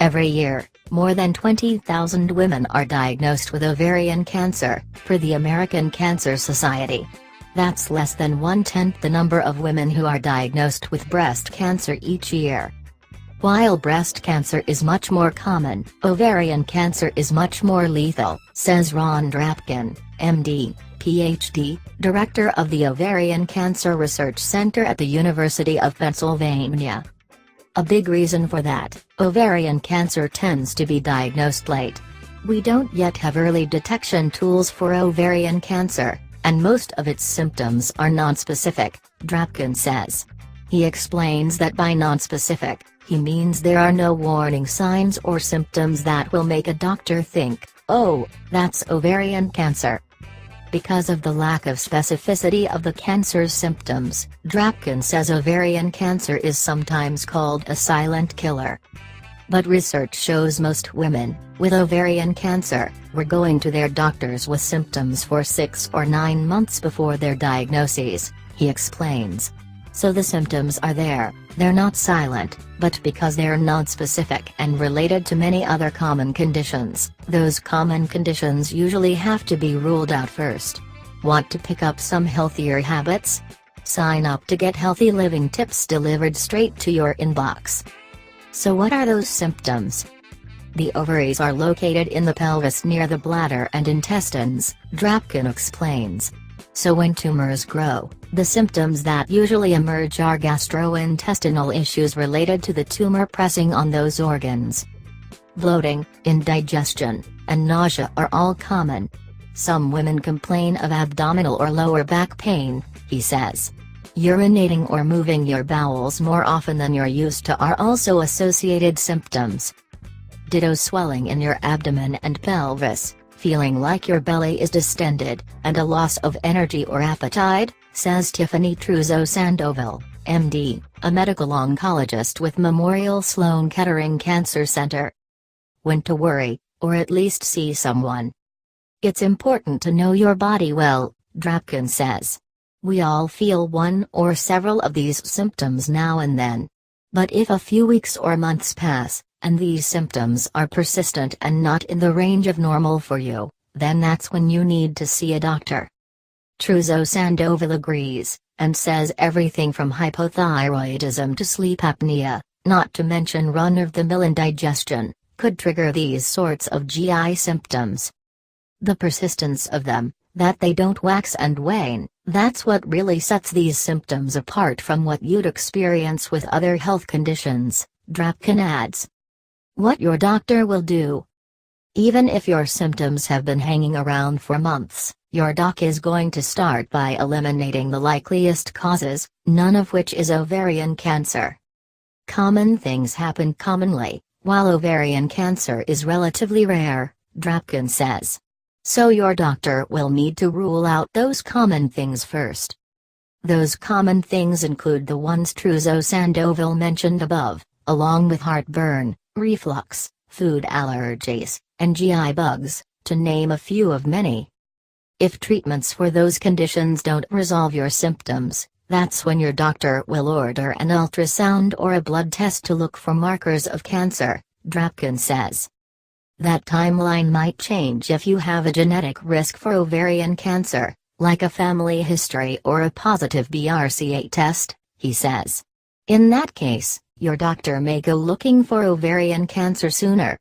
Every year, more than 20,000 women are diagnosed with ovarian cancer, per the American Cancer Society. That's less than 1/10 the number of women who are diagnosed with breast cancer each year. While breast cancer is much more common, ovarian cancer is much more lethal, says Ron Drapkin, MD, PhD, director of the Ovarian Cancer Research Center at the University of Pennsylvania. A big reason for that, ovarian cancer tends to be diagnosed late. We don't yet have early detection tools for ovarian cancer, and most of its symptoms are nonspecific, Drapkin says. He explains that by nonspecific, he means there are no warning signs or symptoms that will make a doctor think, oh, that's ovarian cancer. Because of the lack of specificity of the cancer's symptoms, Drapkin says ovarian cancer is sometimes called a silent killer. But research shows most women, with ovarian cancer, were going to their doctors with symptoms for 6 or 9 months before their diagnoses, he explains. So the symptoms are there, they're not silent, but because they're nonspecific and related to many other common conditions, those common conditions usually have to be ruled out first. Want to pick up some healthier habits? Sign up to get healthy living tips delivered straight to your inbox. So what are those symptoms? The ovaries are located in the pelvis near the bladder and intestines, Drapkin explains. So when tumors grow, the symptoms that usually emerge are gastrointestinal issues related to the tumor pressing on those organs. Bloating, indigestion, and nausea are all common. Some women complain of abdominal or lower back pain, he says. Urinating or moving your bowels more often than you're used to are also associated symptoms. Ditto swelling in your abdomen and pelvis, feeling like your belly is distended, and a loss of energy or appetite, says Tiffany Truzo-Sandoval, MD, a medical oncologist with Memorial Sloan Kettering Cancer Center. When to worry, or at least see someone. It's important to know your body well, Drapkin says. We all feel one or several of these symptoms now and then. But if a few weeks or months pass, and these symptoms are persistent and not in the range of normal for you, then that's when you need to see a doctor. Truzo-Sandoval agrees, and says everything from hypothyroidism to sleep apnea, not to mention run-of-the-mill indigestion, could trigger these sorts of GI symptoms. The persistence of them, that they don't wax and wane, that's what really sets these symptoms apart from what you'd experience with other health conditions, Drapkin adds. What your doctor will do. Even if your symptoms have been hanging around for months, your doc is going to start by eliminating the likeliest causes, none of which is ovarian cancer. Common things happen commonly, while ovarian cancer is relatively rare, Drapkin says. So your doctor will need to rule out those common things first. Those common things include the ones Truzo-Sandoval mentioned above, along with heartburn, reflux, food allergies, and GI bugs, to name a few of many. If treatments for those conditions don't resolve your symptoms, that's when your doctor will order an ultrasound or a blood test to look for markers of cancer, Drapkin says. That timeline might change if you have a genetic risk for ovarian cancer, like a family history or a positive BRCA test, he says. In that case, your doctor may go looking for ovarian cancer sooner.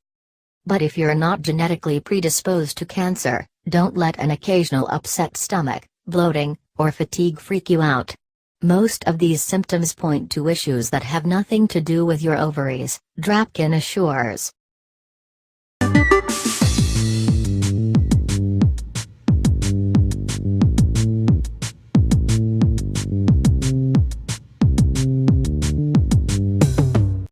But if you're not genetically predisposed to cancer, don't let an occasional upset stomach, bloating, or fatigue freak you out. Most of these symptoms point to issues that have nothing to do with your ovaries, Drapkin assures.